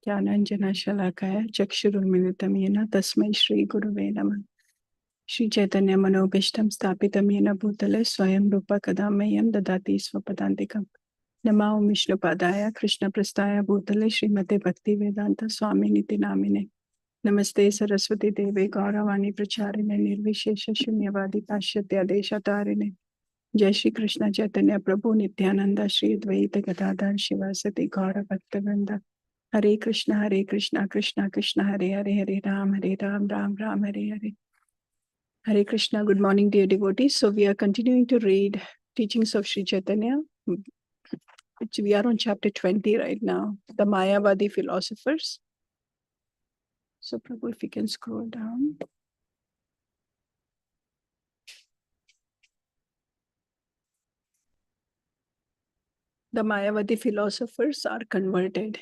ज्ञानाञ्जनशलाकया चक्षुरुन्मिलितं येन तस्मै श्रीगुरुवे नमः। श्रीचैतन्यमनोभीष्टं स्थापितं येन भूतले स्वयं रूप कदा मह्यं ददाति स्वपदान्तिकं। नमो विष्णुपादाय कृष्णप्रस्थाय भूतले श्रीमते भक्तिवेदान्त स्वामिनिति नामिने। नमस्ते सरस्वती देवे गौरवाणी प्रचारिणे निर्विशेष शून्यवादी पाश्चात्य देशतारिणे। जय श्री कृष्ण चैतन्य प्रभु नित्यानंद श्री अद्वैत गदाधर शिवासति गौर भक्तवृंद। Hare Krishna, Krishna Krishna, Hare Hare, Hare Ram, Ram Ram, Hare Hare. Hare Krishna, good morning, dear devotees. So we are continuing to read teachings of Sri Chaitanya. We are on chapter 20 right now, the Mayavadi philosophers. So Prabhu, if you can scroll down. The Mayavadi philosophers are converted.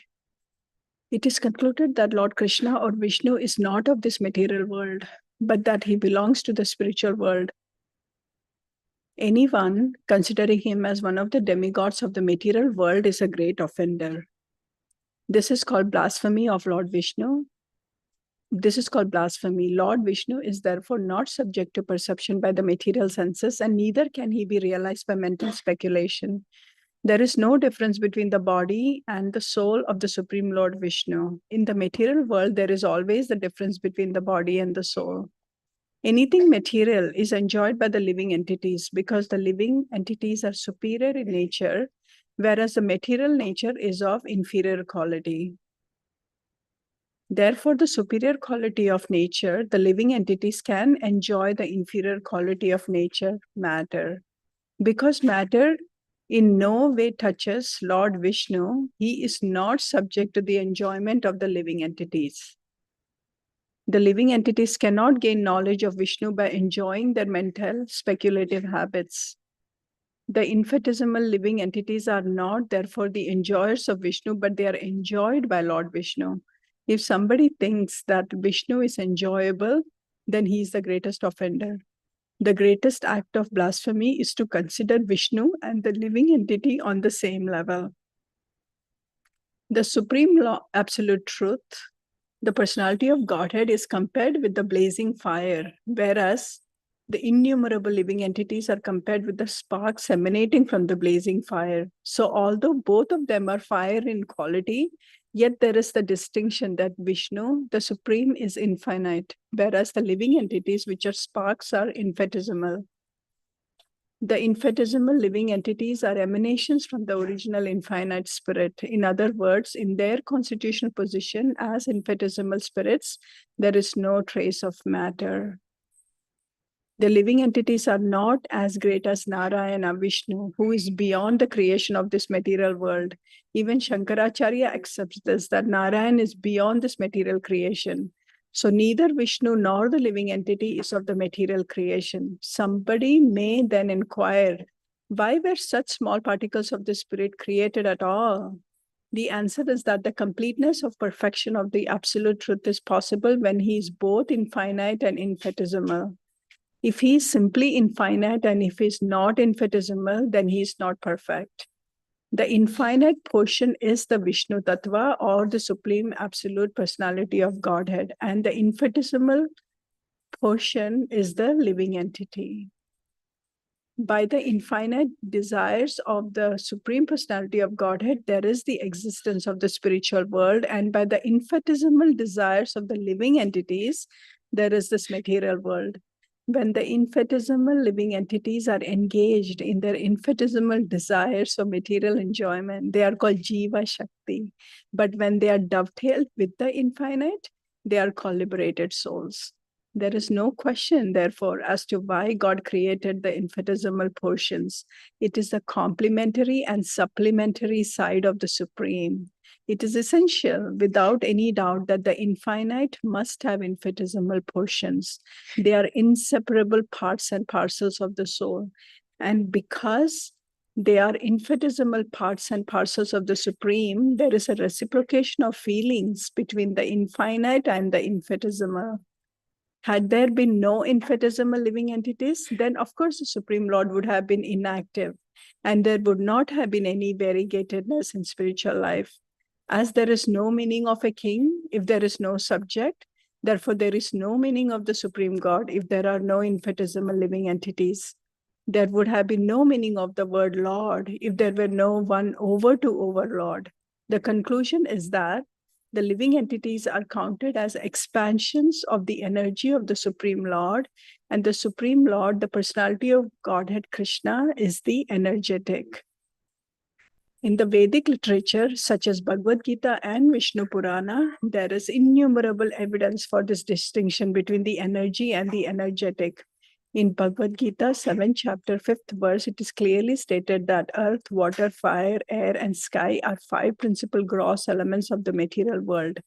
It is concluded that Lord Krishna or Vishnu is not of this material world, but that he belongs to the spiritual world. Anyone considering him as one of the demigods of the material world is a great offender. This is called blasphemy of Lord Vishnu. This is called blasphemy. Lord Vishnu is therefore not subject to perception by the material senses, and neither can he be realized by mental speculation. There is no difference between the body and the soul of the Supreme Lord Vishnu. In the material world, there is always the difference between the body and the soul. Anything material is enjoyed by the living entities because the living entities are superior in nature, whereas the material nature is of inferior quality. Therefore, the superior quality of nature, the living entities can enjoy the inferior quality of nature, matter. Because matter in no way touches Lord Vishnu, he is not subject to the enjoyment of the living entities. The living entities cannot gain knowledge of Vishnu by enjoying their mental speculative habits. The infinitesimal living entities are not therefore the enjoyers of Vishnu, but they are enjoyed by Lord Vishnu. If somebody thinks that Vishnu is enjoyable, then he is the greatest offender. The greatest act of blasphemy is to consider Vishnu and the living entity on the same level. The supreme law, absolute truth, the personality of Godhead is compared with the blazing fire, whereas the innumerable living entities are compared with the sparks emanating from the blazing fire. So although both of them are fire in quality, yet there is the distinction that Vishnu, the Supreme, is infinite, whereas the living entities, which are sparks, are infinitesimal. The infinitesimal living entities are emanations from the original infinite spirit. In other words, in their constitutional position as infinitesimal spirits, there is no trace of matter. The living entities are not as great as Narayana, Vishnu, who is beyond the creation of this material world. Even Shankaracharya accepts this, that Narayan is beyond this material creation. So neither Vishnu nor the living entity is of the material creation. Somebody may then inquire, why were such small particles of the spirit created at all? The answer is that the completeness of perfection of the absolute truth is possible when he is both infinite and infinitesimal. If he is simply infinite and if he is not infinitesimal, then he is not perfect. The infinite portion is the Vishnu Tattva, or the Supreme Absolute Personality of Godhead, and the infinitesimal portion is the living entity. By the infinite desires of the Supreme Personality of Godhead, there is the existence of the spiritual world, and by the infinitesimal desires of the living entities, there is this material world. When the infinitesimal living entities are engaged in their infinitesimal desires for material enjoyment, they are called Jiva Shakti. But when they are dovetailed with the infinite, they are called liberated souls. There is no question, therefore, as to why God created the infinitesimal portions. It is the complementary and supplementary side of the Supreme. It is essential, without any doubt, that the infinite must have infinitesimal portions. They are inseparable parts and parcels of the soul. And because they are infinitesimal parts and parcels of the Supreme, there is a reciprocation of feelings between the infinite and the infinitesimal. Had there been no infinitesimal living entities, then of course the Supreme Lord would have been inactive and there would not have been any variegatedness in spiritual life. As there is no meaning of a king if there is no subject, therefore there is no meaning of the Supreme God if there are no infinitesimal living entities. There would have been no meaning of the word Lord if there were no one over to overlord. The conclusion is that the living entities are counted as expansions of the energy of the Supreme Lord, and the Supreme Lord, the personality of Godhead Krishna, is the energetic. In the Vedic literature, such as Bhagavad Gita and Vishnu Purana, there is innumerable evidence for this distinction between the energy and the energetic. In Bhagavad Gita, 7th chapter, 5th verse, it is clearly stated that earth, water, fire, air, and sky are 5 principal gross elements of the material world.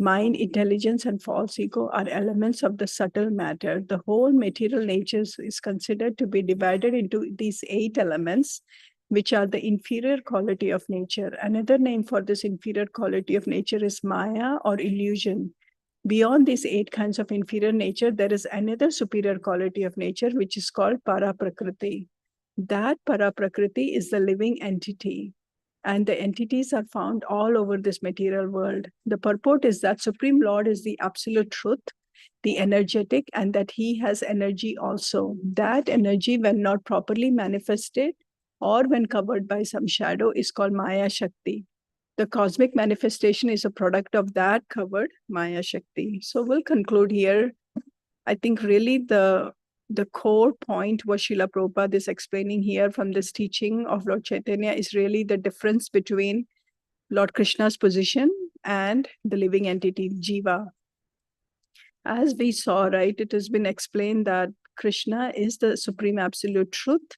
Mind, intelligence, and false ego are elements of the subtle matter. The whole material nature is considered to be divided into these 8 elements, which are the inferior quality of nature. Another name for this inferior quality of nature is Maya or illusion. Beyond these 8 kinds of inferior nature, there is another superior quality of nature, which is called Paraprakriti. That Paraprakriti is the living entity, and the entities are found all over this material world. The purport is that Supreme Lord is the absolute truth, the energetic, and that he has energy also. That energy, when not properly manifested or when covered by some shadow, is called Maya Shakti. The cosmic manifestation is a product of that covered Maya Shakti. So we'll conclude here. I think really the core point what Srila Prabhupada is explaining here from this teaching of Lord Chaitanya is really the difference between Lord Krishna's position and the living entity, Jiva. As we saw, right, it has been explained that Krishna is the supreme absolute truth.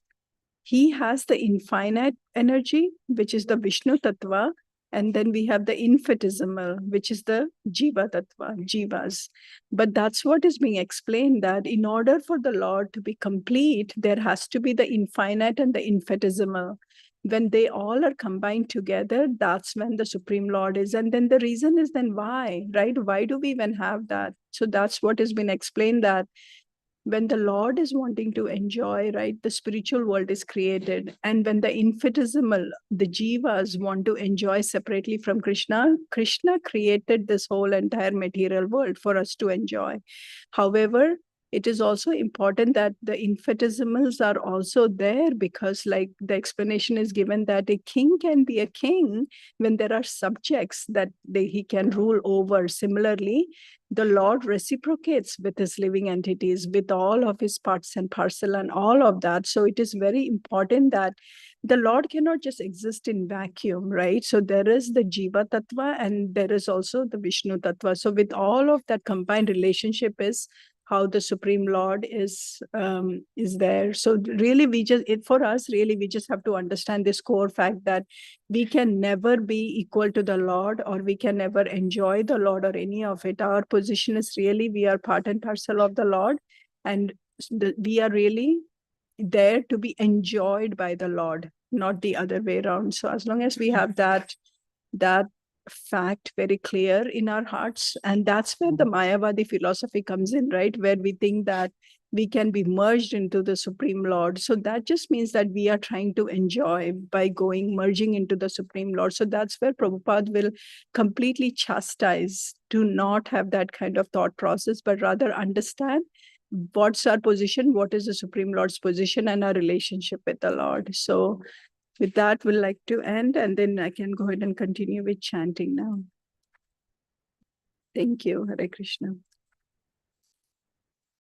He has the infinite energy, which is the Vishnu Tattva, and then we have the infinitesimal, which is the Jiva Tattva, Jivas. But that's what is being explained, that in order for the Lord to be complete, there has to be the infinite and the infinitesimal. When they all are combined together, that's when the Supreme Lord is. And then the reason is then why, right? Why do we even have that? So that's what has been explained, that when the Lord is wanting to enjoy, right, the spiritual world is created. And when the infinitesimal, the jivas, want to enjoy separately from Krishna, Krishna created this whole entire material world for us to enjoy. However, it is also important that the infinitesimals are also there, because like the explanation is given that a king can be a king when there are subjects that he can rule over. Similarly, the Lord reciprocates with his living entities, with all of his parts and parcel and all of that. So it is very important that the Lord cannot just exist in vacuum, right? So there is the Jiva Tattva and there is also the Vishnu Tattva. So with all of that combined relationship is how the Supreme Lord is there. So really, for us, really, we just have to understand this core fact that we can never be equal to the Lord, or we can never enjoy the Lord or any of it. Our position is really, we are part and parcel of the Lord, and we are really there to be enjoyed by the Lord, not the other way around. So as long as we have that fact very clear in our hearts, and that's where the Mayavadi philosophy comes in, right? Where we think that we can be merged into the Supreme Lord. So that just means that we are trying to enjoy by merging into the Supreme Lord. So that's where Prabhupada will completely chastise to not have that kind of thought process, but rather understand what's our position, what is the Supreme Lord's position, and our relationship with the Lord. So with that, we'll like to end, and then I can go ahead and continue with chanting now. Thank you. Hare Krishna.